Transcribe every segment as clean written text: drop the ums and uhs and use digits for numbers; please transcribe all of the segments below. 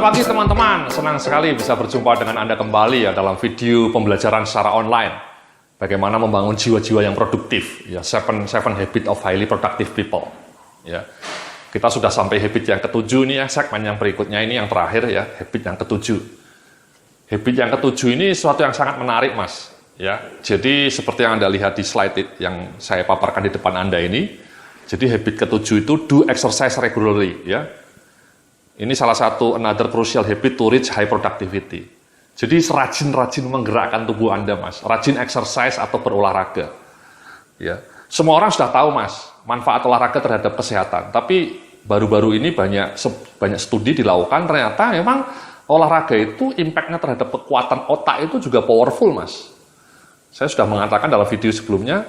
Selamat pagi teman-teman, senang sekali bisa berjumpa dengan Anda kembali ya dalam video pembelajaran secara online. Bagaimana membangun jiwa-jiwa yang produktif, ya, seven habit of highly productive people. Ya, kita sudah sampai habit yang ketujuh nih ya, segmen yang berikutnya ini yang terakhir ya, habit yang ketujuh. Habit yang ketujuh ini sesuatu yang sangat menarik mas. Ya, jadi seperti yang Anda lihat di slide yang saya paparkan di depan Anda ini, jadi habit ketujuh itu do exercise regularly ya. Ini salah satu another crucial habit to reach high productivity. Jadi rajin-rajin menggerakkan tubuh Anda, mas. Rajin exercise atau berolahraga. Ya. Semua orang sudah tahu, mas, manfaat olahraga terhadap kesehatan. Tapi baru-baru ini banyak studi dilakukan, ternyata memang olahraga itu impact-nya terhadap kekuatan otak itu juga powerful, mas. Saya sudah mengatakan dalam video sebelumnya,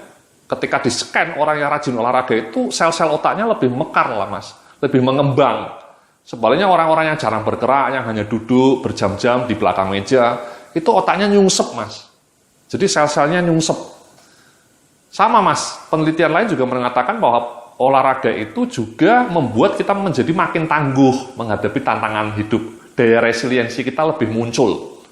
ketika di-scan orang yang rajin olahraga itu, sel-sel otaknya lebih mekar lah, mas. Lebih mengembang. Sebaliknya orang-orang yang jarang bergerak, yang hanya duduk berjam-jam di belakang meja, itu otaknya nyungsep, mas. Jadi sel-selnya nyungsep. Sama, mas, penelitian lain juga mengatakan bahwa olahraga itu juga membuat kita menjadi makin tangguh menghadapi tantangan hidup. Daya resiliensi kita lebih muncul.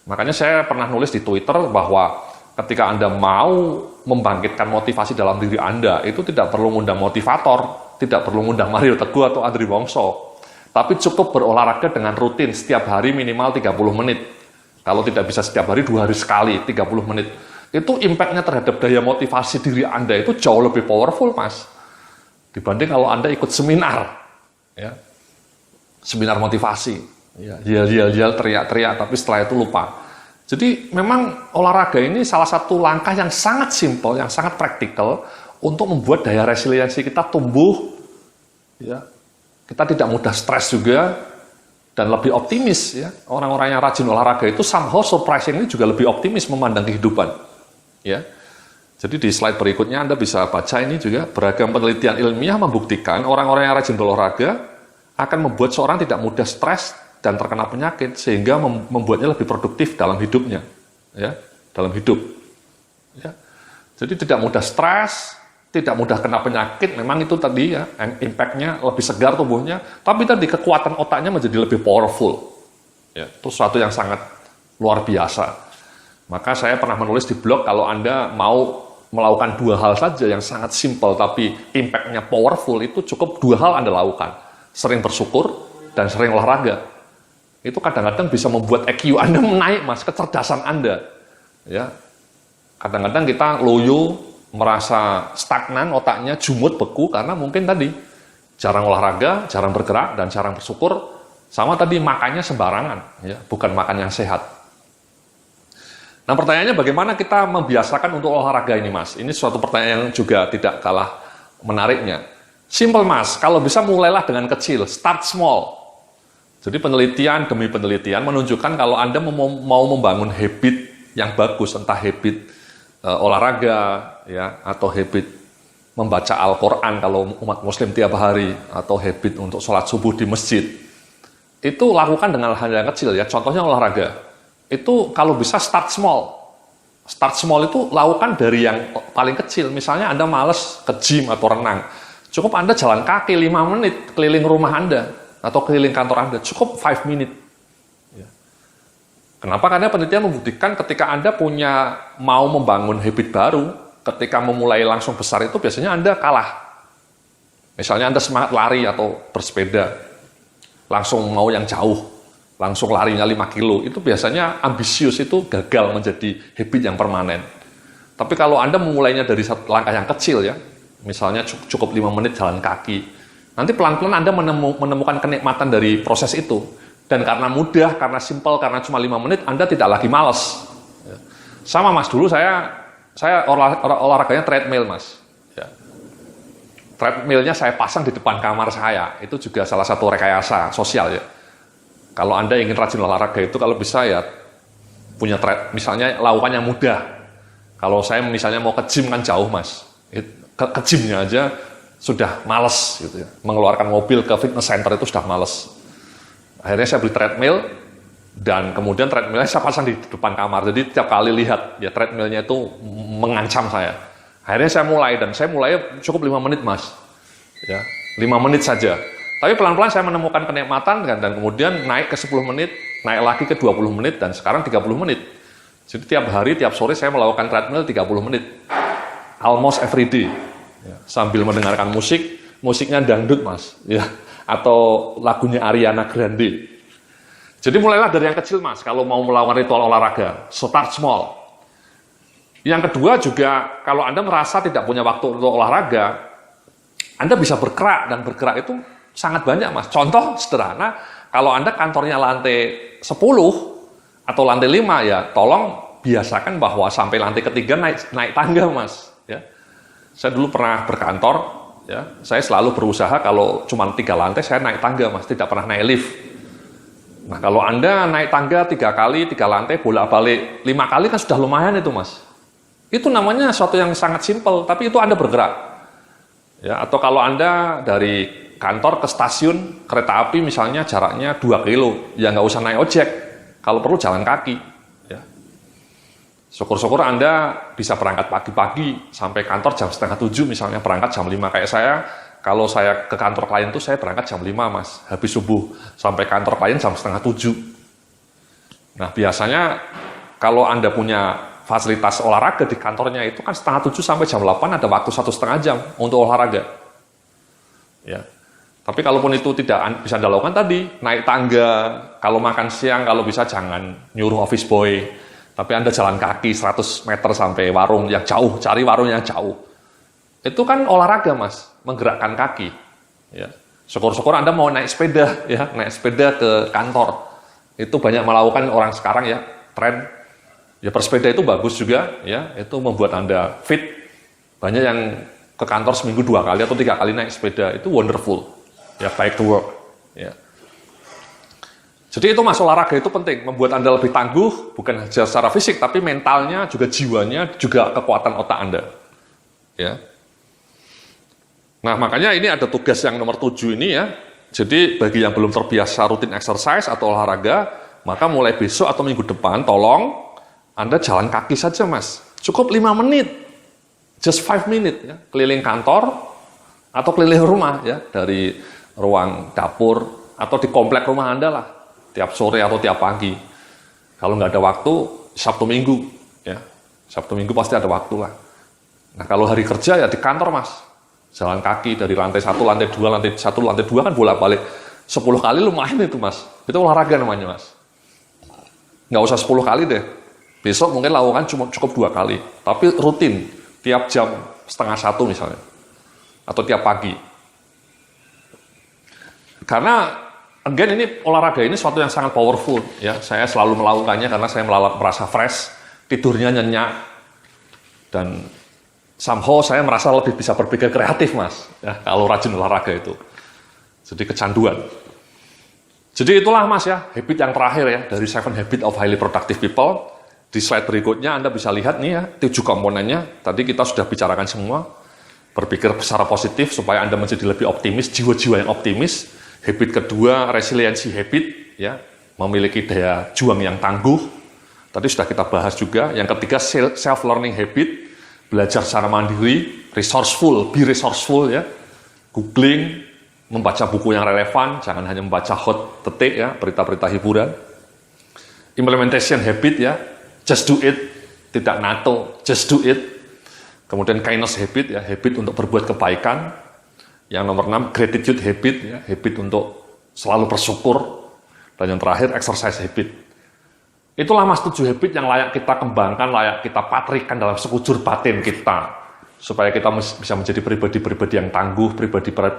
Makanya saya pernah nulis di Twitter bahwa ketika Anda mau membangkitkan motivasi dalam diri Anda, itu tidak perlu ngundang motivator, tidak perlu ngundang Mario Teguh atau Andri Wongso. Tapi cukup berolahraga dengan rutin setiap hari minimal 30 menit. Kalau tidak bisa setiap hari, 2 hari sekali, 30 menit. Itu impact-nya terhadap daya motivasi diri Anda itu jauh lebih powerful, mas. Dibanding kalau Anda ikut seminar. Ya. Seminar motivasi. Ya, yel-yel, teriak-teriak, tapi setelah itu lupa. Jadi memang olahraga ini salah satu langkah yang sangat simpel, yang sangat praktikal untuk membuat daya resiliensi kita tumbuh, ya. Kita tidak mudah stres juga, dan lebih optimis. Ya. Orang-orang yang rajin olahraga itu somehow surprisingly juga lebih optimis memandang kehidupan. Ya. Jadi di slide berikutnya Anda bisa baca ini juga, beragam penelitian ilmiah membuktikan orang-orang yang rajin berolahraga akan membuat seorang tidak mudah stres dan terkena penyakit, sehingga membuatnya lebih produktif dalam hidupnya. Ya. Dalam hidup. Ya. Jadi tidak mudah stres, tidak mudah kena penyakit, memang itu tadi ya, impact-nya lebih segar tubuhnya, tapi tadi kekuatan otaknya menjadi lebih powerful. Ya, itu sesuatu yang sangat luar biasa. Maka saya pernah menulis di blog, kalau Anda mau melakukan 2 hal saja yang sangat simple, tapi impact-nya powerful, itu cukup 2 hal Anda lakukan. Sering bersyukur dan sering olahraga. Itu kadang-kadang bisa membuat EQ Anda menaik, mas, kecerdasan Anda. Ya, kadang-kadang kita loyo, merasa stagnan, otaknya jumut, beku, karena mungkin tadi jarang olahraga, jarang bergerak, dan jarang bersyukur, sama tadi makannya sembarangan, ya, bukan makan yang sehat. Nah pertanyaannya bagaimana kita membiasakan untuk olahraga ini, mas? Ini suatu pertanyaan yang juga tidak kalah menariknya. Simple, mas, kalau bisa mulailah dengan kecil, start small. Jadi penelitian demi penelitian menunjukkan kalau Anda mau membangun habit yang bagus, entah habit olahraga, ya, atau habit membaca Al-Quran kalau umat muslim tiap hari, atau habit untuk sholat subuh di masjid, itu lakukan dengan hal yang kecil ya. Contohnya olahraga, itu kalau bisa start small. Start small itu lakukan dari yang paling kecil. Misalnya Anda malas ke gym atau renang, cukup Anda jalan kaki 5 menit keliling rumah Anda atau keliling kantor Anda, cukup 5 menit. Kenapa? Karena penelitian membuktikan ketika Anda mau membangun habit baru, ketika memulai langsung besar itu biasanya Anda kalah. Misalnya Anda semangat lari atau bersepeda, langsung mau yang jauh, langsung larinya 5 kilo, itu biasanya ambisius, itu gagal menjadi habit yang permanen. Tapi kalau Anda memulainya dari satu langkah yang kecil ya, misalnya cukup 5 menit jalan kaki, nanti pelan-pelan Anda menemukan kenikmatan dari proses itu. Dan karena mudah, karena simple, karena cuma 5 menit, Anda tidak lagi malas. Sama, mas, dulu saya olahraganya treadmill, mas. Ya. Treadmillnya saya pasang di depan kamar saya. Itu juga salah satu rekayasa sosial ya. Kalau Anda ingin rajin olahraga itu, kalau bisa ya punya misalnya lakukan yang mudah. Kalau saya misalnya mau ke gym kan jauh, mas. Ke gymnya aja sudah males gitu ya. Mengeluarkan mobil ke fitness center itu sudah males. Akhirnya saya beli treadmill, dan kemudian treadmillnya saya pasang di depan kamar. Jadi tiap kali lihat, ya treadmillnya itu mengancam saya. Akhirnya saya mulai, dan saya mulai cukup 5 menit, mas. Ya, 5 menit saja. Tapi pelan-pelan saya menemukan kenikmatan dan kemudian naik ke 10 menit, naik lagi ke 20 menit, dan sekarang 30 menit. Jadi tiap hari, tiap sore saya melakukan treadmill 30 menit. Almost every day. Ya, sambil mendengarkan musik, musiknya dangdut mas. Ya, atau lagunya Ariana Grande. Jadi mulailah dari yang kecil mas, kalau mau melakukan ritual olahraga. Start small. Yang kedua juga, kalau Anda merasa tidak punya waktu untuk olahraga, Anda bisa bergerak, dan bergerak itu sangat banyak mas. Contoh sederhana, kalau Anda kantornya lantai 10 atau lantai 5 ya, tolong biasakan bahwa sampai lantai ketiga naik tangga mas. Ya. Saya dulu pernah berkantor, ya, saya selalu berusaha kalau cuma 3 lantai saya naik tangga mas, tidak pernah naik lift. Nah kalau Anda naik tangga 3 kali, 3 lantai, bolak-balik 5 kali kan sudah lumayan itu mas. Itu namanya sesuatu yang sangat simpel, tapi itu Anda bergerak. Ya, atau kalau Anda dari kantor ke stasiun kereta api misalnya jaraknya 2 kilo, ya nggak usah naik ojek, kalau perlu jalan kaki. Ya. Syukur-syukur Anda bisa berangkat pagi-pagi sampai kantor jam setengah 7 misalnya, berangkat jam 5 kayak saya. Kalau saya ke kantor klien itu saya berangkat jam 5 mas, habis subuh sampai kantor klien jam setengah 7. Nah biasanya kalau Anda punya fasilitas olahraga di kantornya itu kan setengah 7 sampai jam 8 ada waktu 1,5 jam untuk olahraga. Ya. Tapi kalaupun itu tidak bisa Anda lakukan tadi, naik tangga, kalau makan siang, kalau bisa jangan nyuruh office boy, tapi Anda jalan kaki 100 meter sampai warung yang jauh, cari warung yang jauh. Itu kan olahraga mas, menggerakkan kaki. Ya. Syukur-syukur Anda mau naik sepeda, ya, naik sepeda ke kantor. Itu banyak melakukan orang sekarang ya, tren. Ya bersepeda itu bagus juga, ya, itu membuat Anda fit. Banyak yang ke kantor seminggu 2 kali atau 3 kali naik sepeda, itu wonderful. Ya, bike to work. Ya. Jadi itu mas, olahraga itu penting, membuat Anda lebih tangguh, bukan saja secara fisik, tapi mentalnya, juga jiwanya, juga kekuatan otak Anda. Ya. Nah makanya ini ada tugas yang nomor 7 ini ya. Jadi bagi yang belum terbiasa rutin exercise atau olahraga, maka mulai besok atau minggu depan, tolong Anda jalan kaki saja mas. Cukup 5 menit, just 5 minutes, ya. Keliling kantor, atau keliling rumah, ya, dari ruang dapur, atau di komplek rumah Anda lah, tiap sore atau tiap pagi. Kalau nggak ada waktu, Sabtu Minggu, ya, Sabtu Minggu pasti ada waktu lah. Nah kalau hari kerja ya di kantor mas, jalan kaki dari lantai 1, lantai 2, lantai 1, lantai 2 kan bolak-balik 10 kali lumayan itu mas, itu olahraga namanya mas. Nggak usah 10 kali deh, besok mungkin lakukan cukup 2 kali, tapi rutin, tiap jam setengah 1 misalnya, atau tiap pagi. Karena again ini olahraga ini sesuatu yang sangat powerful ya. Saya selalu melakukannya karena saya merasa fresh, tidurnya nyenyak, dan somehow saya merasa lebih bisa berpikir kreatif mas. Ya, kalau rajin olahraga itu. Jadi kecanduan. Jadi itulah mas ya, habit yang terakhir ya dari 7 Habits of Highly Productive People. Di slide berikutnya Anda bisa lihat nih ya 7 komponennya. Tadi kita sudah bicarakan semua. Berpikir secara positif supaya Anda menjadi lebih optimis, jiwa-jiwa yang optimis. Habit kedua, resiliency habit, ya, memiliki daya juang yang tangguh. Tadi sudah kita bahas juga. Yang ketiga, self-learning habit, belajar secara mandiri, resourceful, be resourceful, ya, googling, membaca buku yang relevan, jangan hanya membaca hot detik, ya, berita-berita hiburan. Implementation habit, ya, just do it, tidak NATO, just do it. Kemudian kindness habit, ya, habit untuk berbuat kebaikan. Yang nomor 6, gratitude habit, ya, habit untuk selalu bersyukur. Dan yang terakhir, exercise habit. Itulah mas 7 habit yang layak kita kembangkan, layak kita patrikan dalam sekujur batin kita. Supaya kita bisa menjadi pribadi-pribadi yang tangguh,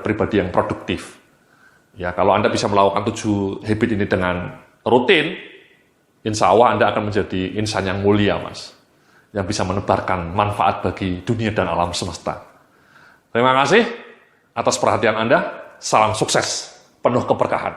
pribadi yang produktif. Ya, kalau Anda bisa melakukan 7 habit ini dengan rutin, insya Allah Anda akan menjadi insan yang mulia mas. Yang bisa menebarkan manfaat bagi dunia dan alam semesta. Terima kasih atas perhatian Anda, salam sukses, penuh keberkahan.